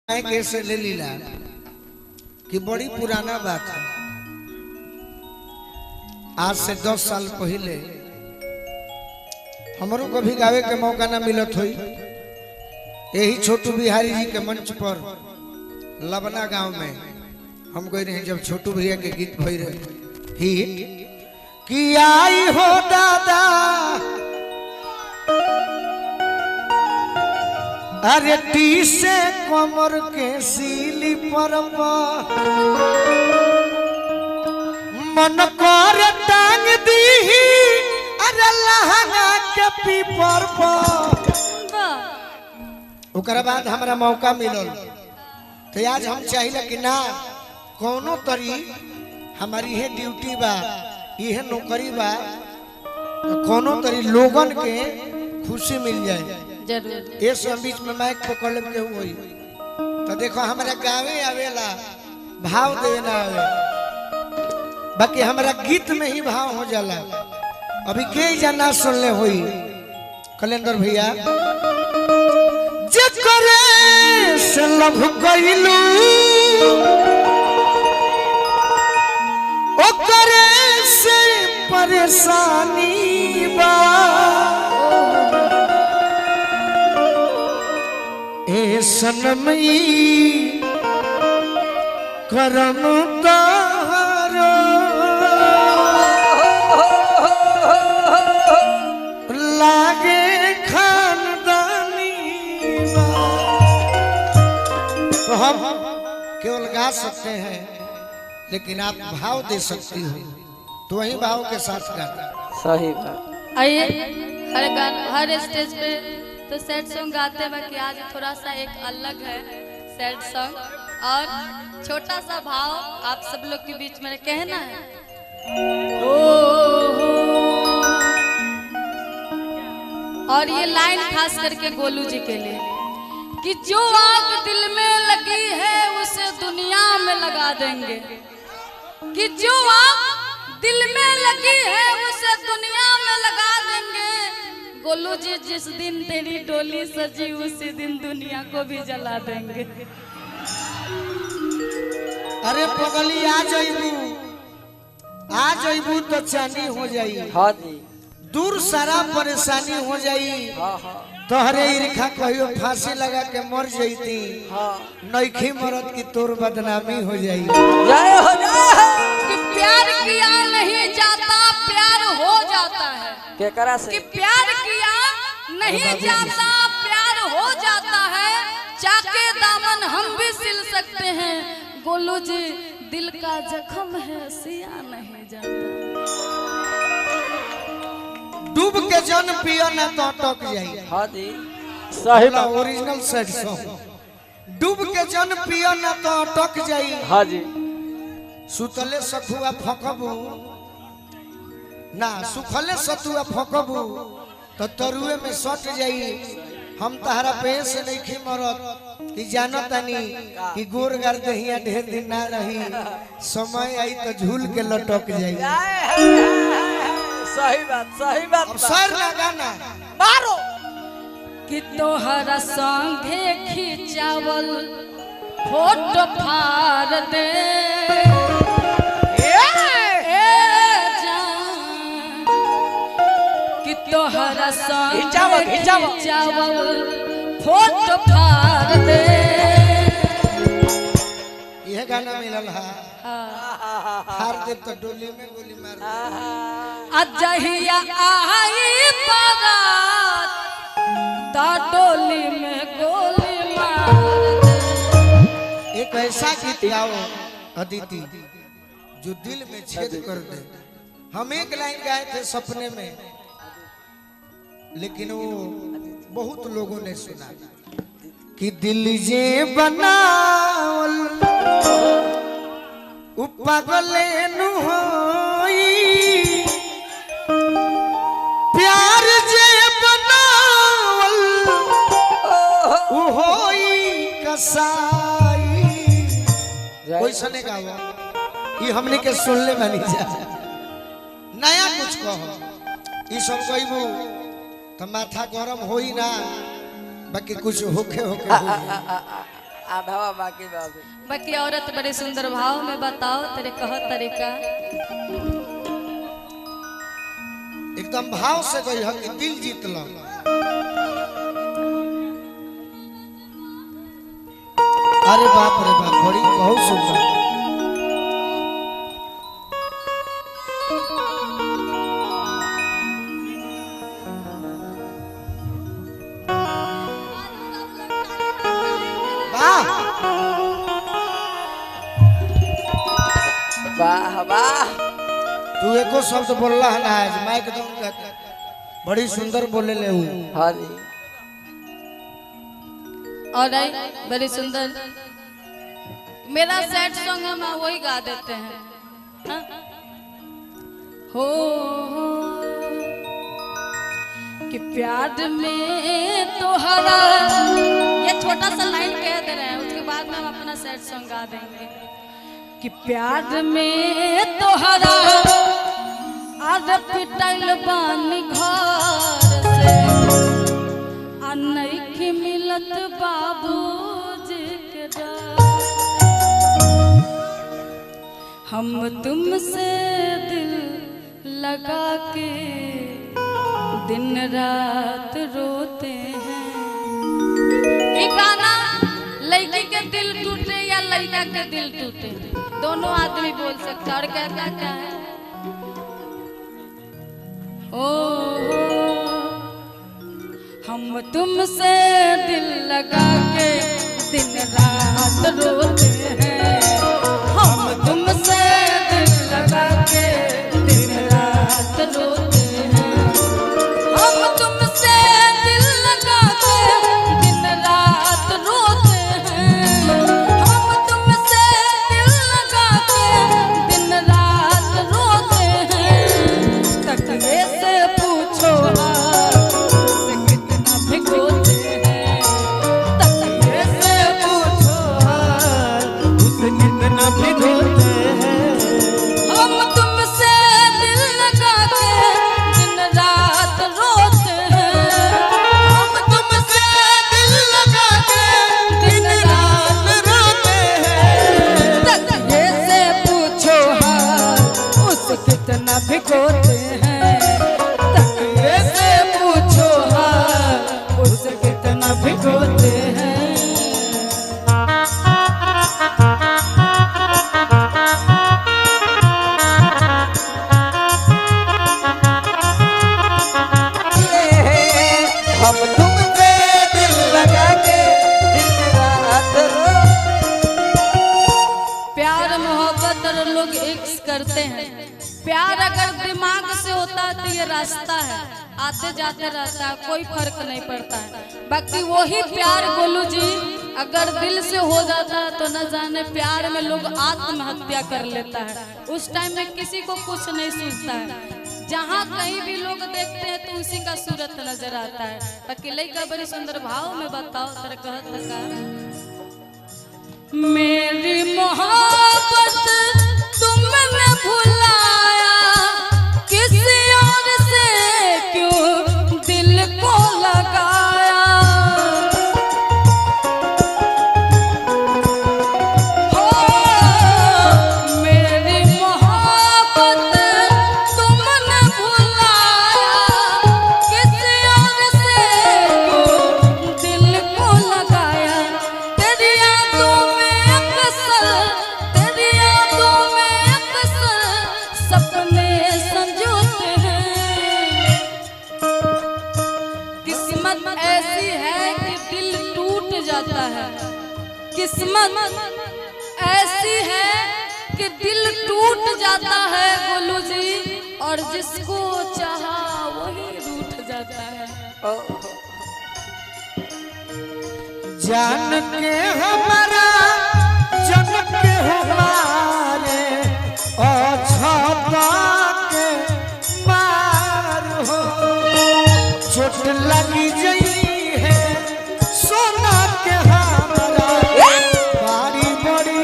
कैसे ले लीला कि बड़ी पुराना बात है। आज से 10 साल पहले हमारो कभी गावे के मौका ना मिलत हुई। यही छोटू बिहारी जी के मंच पर लबना गांव में हम गए रहे जब छोटू भैया के गीत भई रहे ही कि आई हो दादा अरे टी से कमर के सीली पर मन कर टांग दी अरे लहंगा के पीपर ओकरा बाद हमारा मौका मिलल तो आज हम चाहिए कि ना कोनो तरी हमारी ये ड्यूटी बा ये नौकरी बा कोनो तरी लोगन के खुशी मिल जाए जरूर। ये सब बीच में माइक पकड़ ले के हुई तो देखो हमारा गावे आवेला भाव देवे ना आवे बाकी हमारा गीत में ही भाव हो जाला। अभी के जाना सुन ले हुई कलेंदर भैया जकरे से लभ कइलू ओकरे से परेशानी बा ए सनमई करम तारो लागे खानदानी तो हम केवल गा सकते हैं लेकिन आप भाव दे सकती हो तो वही भाव के साथ गाना सही बात। आइए हर गाना हर स्टेज पे तो सैड सॉन्ग गाते हैं कि आज थोड़ा सा एक अलग है सैड सॉन्ग और छोटा सा भाव आप सब लोग के बीच में कहना है और ये लाइन खास करके गोलू जी के लिए कि जो आग दिल में लगी है उसे दुनिया में लगा देंगे कि जो आग दिल में लगी है उसे दुनिया में लगा देंगे। गोलू जी जिस दिन तेरी डोली सजी उसी दिन दुनिया को भी जला देंगे। अरे पगली आ जाइबू तो चांदी हो जाई। हाँ जी दूर सारा परेशानी हो जाई। हाँ हाँ तोहरे ईर्खा कहियो फांसी लगा के मर जईती। हाँ नईखी मरद की तोर बदनामी हो जाई। जय हो कि प्यार किया नहीं जाता प्यार हो जाता है के करा से कि प्यार किया नहीं जाता प्यार हो जाता है। चाके दामन हम भी सिल सकते हैं। गोलू जी दिल का जख्म है सिया नहीं जाता। डूब के जन पियो ना तो अटक जाई। हाँ जी सही बात। ओरिजिनल सैड सॉन्ग डूब के जन पियो ना तो अटक जाई। हाँ जी सुतले सखुआ फकबू ना सुखले सतुआ फकबू तो तरुए में सट जाई। हम तहरा पे से नहीं मरत कि जानतानी कि गोर गार दहिया ढेर दिन ना रही समय आई तो झूल के लटक जाई। सही बात अब सर ना गाना मारो कि तोहरा संगे खिंचावल फोटो फाड़ दे कि तोहरा संगे खिंचावल फोटो फाड़ दे। यह गाना मिलल है हार दे तो डोली में गोली मार दे। अजहिया आई बारात ता डोली में गोली मार दे। एक ऐसा गीत गाओ अदिति जो दिल में छेद कर दे। हम एक लाइन गाए थे सपने में लेकिन वो बहुत लोगों ने सुना कि दिल जे बनावल पागले नु होई प्यार जे बनावल उ होई कसाई। कोई सने गाओ ये हमने के सुन ले मानी जा नया कुछ कहो। ई सब कहबू तो माथा गरम होई ना बाकी कुछ होके होके आधा बाकी बाबू। बाकी औरत बड़े सुंदर भाव में बताओ तेरे कह तरीका। एकदम भाव से गई है कि दिल जीत लो। अरे बाप रे बाप, बड़ी बहुत सुंदर। वाह वाह। तू एको शब्द बोलला है ना आज, मैं एकदम बड़ी सुंदर बोले ले हूँ। हाँ जी। और बड़ी सुंदर मेरा सैड सॉन्ग हम वही गा देते हैं। हाँ? हो कि प्यार में तोहरा, ये छोटा सा लाइन कह दे रहे हैं, उसके बाद में हम अपना सैड सॉन्ग गा देंगे। कि प्यार में तोहरा आज पिटल बानी घर से, आ नइखे मिलत बाबूजी के डर। हम तुमसे दिल लगा के दिन रात रोते हैं। ये गाना लड़की के दिल टूटे या लड़का के दिल टूटे, दोनों आदमी बोल सकते हैं। और कहता क्या है, ओ हम तुमसे दिल लगा के दिन रात रोते हैं। हम तुमसे दिल लगा के दिन रात रोते हैं। हम तुमसे दिल लगा के दिन रात रोते हैं। हम तुमसे दिल लगा के दिन रात रोते हैं। तकिए से पूछो से कितना भिगोते हैं। तकिए से पूछो उसे कितना भिगोते हैं। हम तुमसे दिल लगा के दिन रात रोते हैं। हम तुमसे दिल लगा के दिन रात रोते हैं। तकिए से पूछो हाल उसे कितना भिगोते हैं। तकिए से पूछो हाल उसे कितना भिगोते हैं। हम तुमसे दिल लगा के दिन रात रो। प्यार मोहब्बत और लोग इश्क करते हैं। प्यार अगर दिमाग से होता तो ये रास्ता है, आते जाते रहता है, कोई फर्क नहीं पड़ता है। बाकी वही प्यार गोलू जी अगर दिल से हो जाता है तो न जाने प्यार में लोग आत्महत्या कर लेता है। उस टाइम में किसी को कुछ नहीं सूझता है। जहाँ कहीं भी लोग देखते हैं तो उसी का सूरत नजर आता है। बाकी लड़का बड़ी सुंदर भाव में बताओ तेरे कहत का, मेरी मोहब्बत तुमने भुलाया, किसी और से क्यों दिल को लगाया। हो मेरी मोहब्बत तुमने भुलाया, किसी और से क्यों दिल को लगाया। तेरी यादों में अक्सर, तेरी यादों में अक्सर सपने संजोते हैं। किस्मत ऐसी है कि दिल टूट जाता है। किस्मत ऐसी है कि दिल टूट जाता है गोलू जी, और जिसको चाहा वही रूठ जाता है। जान के हमारा जन के हमारे और छपा के मार हो, चोट लगी जई है सोना के हमारा बारी बड़ी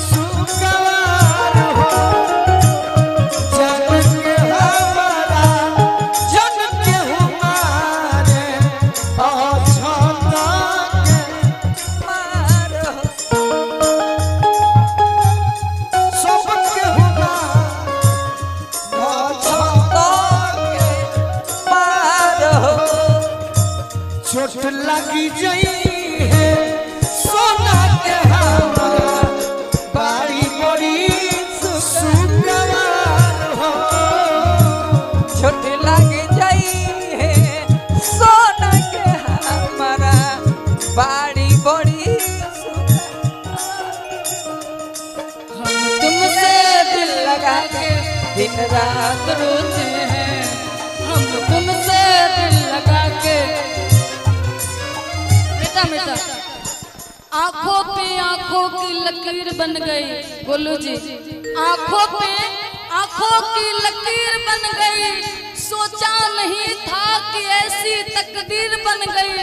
सुगवार हो। जन के हमारा जन के हमारे और छपा के जई है सोना के हमारा बाड़ी बड़ी सुगवार हो। छोट लग जाई है सोना के हमारा बाड़ी बड़ी हम तुमसे दिल लगा के दिन रात रोते हैं, हम तुमसे दिल लगा के। बेटा बेटा आंखों पे आंखों की लकीर बन गई, गोलू जी आंखों पे आंखों की लकीर बन गई। सोचा नहीं था कि ऐसी तकदीर बन गई।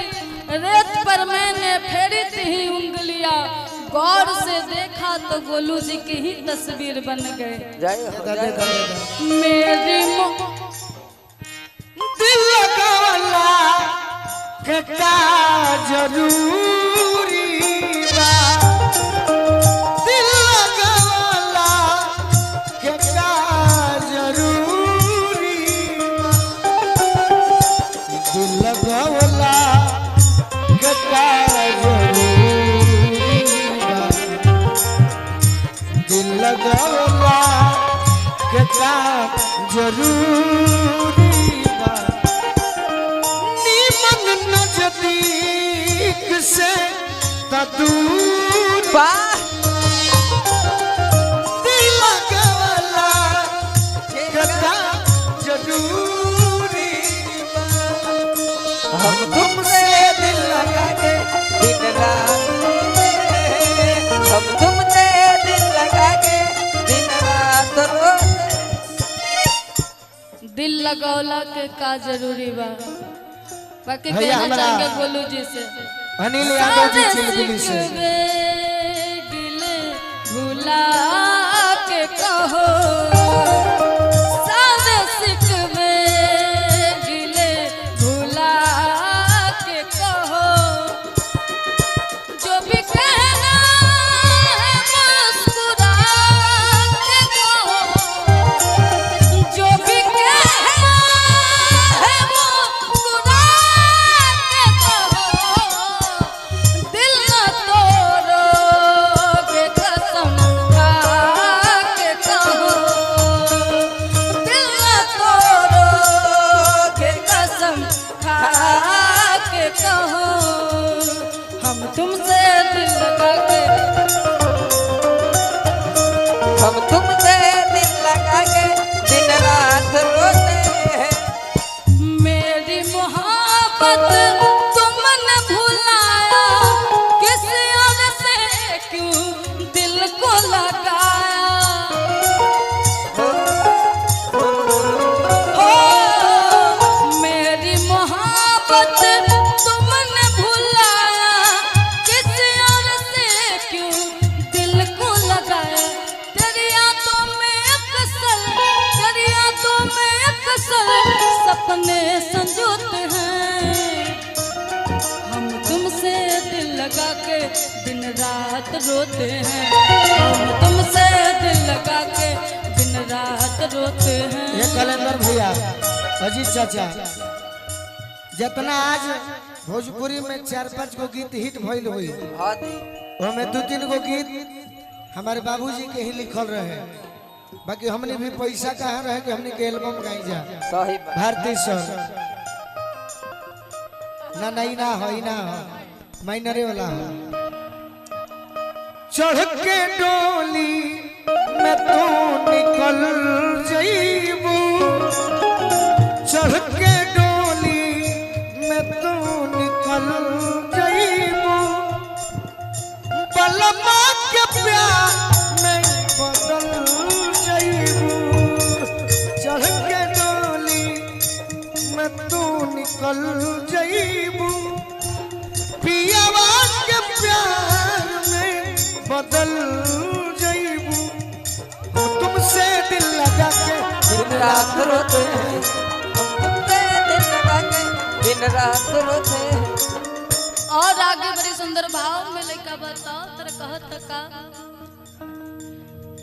रेत पर मैंने फेरी थी उंगलियां, गौर से देखा तो गोलू जी की ही तस्वीर बन गए। जय हो जय हो। मेरी दिल लगावला के का जरूरी बा। दिल लगावला के का जरूरी बा। दिल लगावला के का जरूरी बा। दिल लगावला के का जरूरी बा। नीमन नजदीक से दूर बा दिल लगावला के का जरूरी बा। हम तुमसे दिल लगा के दिन रात रोते हैं। हम तुमसे दिल लगा के दिन रात रोते। दिल लगौला के का जरूरी बा। बाकी भैया कहना हमरा- चाहेंगे गोलू जी से अनिल यादव जी चिलबिली से सिकवे गिले भुला के कहो, सारे सिकवे गिले भुला के कहो। जो भी कहना है मुस्कुरा के कहो, जो भी कहना है मुस्कुरा के कहो। दिल न तोड़ोगे कसम खा के कहो, दिल न तोड़ोगे कसम खा के कहो। हम तुमसे दिल लगा के हम तुमसे दिल लगा के दिन रात रोते हैं। मेरी मोहब्बत तुमने भुलाया, किसी और से क्यों दिल को लगाया। हो मेरी मोहब्बत तुमने भुलाया, किसी और से क्यों दिल को लगाया। तेरी यादों में अक्सर, तेरी यादों में अक्सर सपने संजोते हैं। हम तुमसे दिल लगा के दिन रात रोते हैं, हम तुमसे दिल लगा के दिन रात रोते हैं। ये कैलेंडर भैया अजीत चाचा जितना आज भोजपुरी में 4-5 गो गीत हिट भइल हुई, हाँ दी ओमे 2-3 गो गीत हमारे बाबूजी के ही लिखल रहे। बाकी हमने भी पैसा कहाँ रहे कि हमने के एल्बम गाई जा। सही बात। भारती सर ना नहीं ना हो ही ना हो माइनरे वाला हो। चढ़ के डोली में तू निकल जईबू, चढ़ के डोली में तू निकल जईबू। बलमा के प्यार में बदल जईबू, चढ़ के डोली में तू निकल जईबू। पियावा के प्यार में बदल जईबू। हम तुमसे दिल लगा के दिन रात रोते हैं। हम तुमसे दिल लगा के दिन रात रोते हैं। और आगे बड़ी सुंदर भाव में लड़का बताओ तेरे कहत का।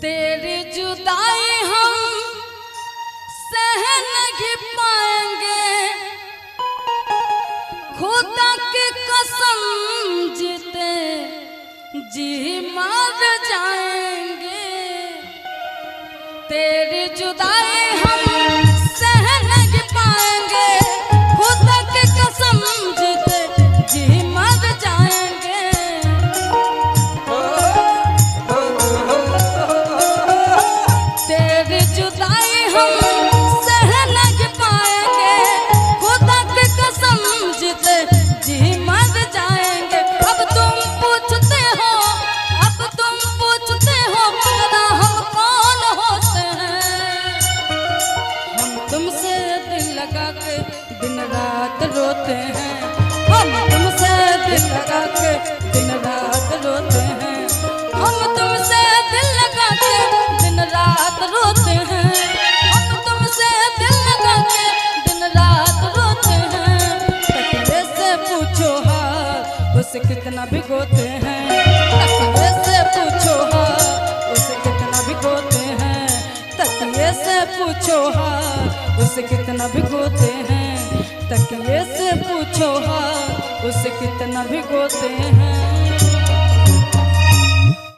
तेरी जुदाई हम सह नहीं पाएंगे, खुदा की कसम जीते जी मर जाएंगे, तेरी जुदाई हम सह नहीं पाएंगे। खुदा की कसम जीते जी मर जाएंगे। तेरी जुदाई हम सह नहीं पाएंगे। खुदा की कसम जीते जी मर जाएंगे। अब तुम पूछते हो भला हम कौन होते हैं। हम तुमसे दिल लगा के दिन रात रोते हैं। हम तुमसे दिल लगा के दिन रात रोते हैं। हम तुमसे दिल लगा के दिन रात रोते हैं। हम तुमसे दिल लगा के दिन रात रोते हैं। तकिए से पूछो हाल उसे कितना भिगोते हैं। तकिए से पूछो हाल उसे कितना भिगोते हैं। तकिए से पूछो हाल उसे कितना भिगोते हैं। तकिए से पूछो हाल उसे कितना भिगोते हैं।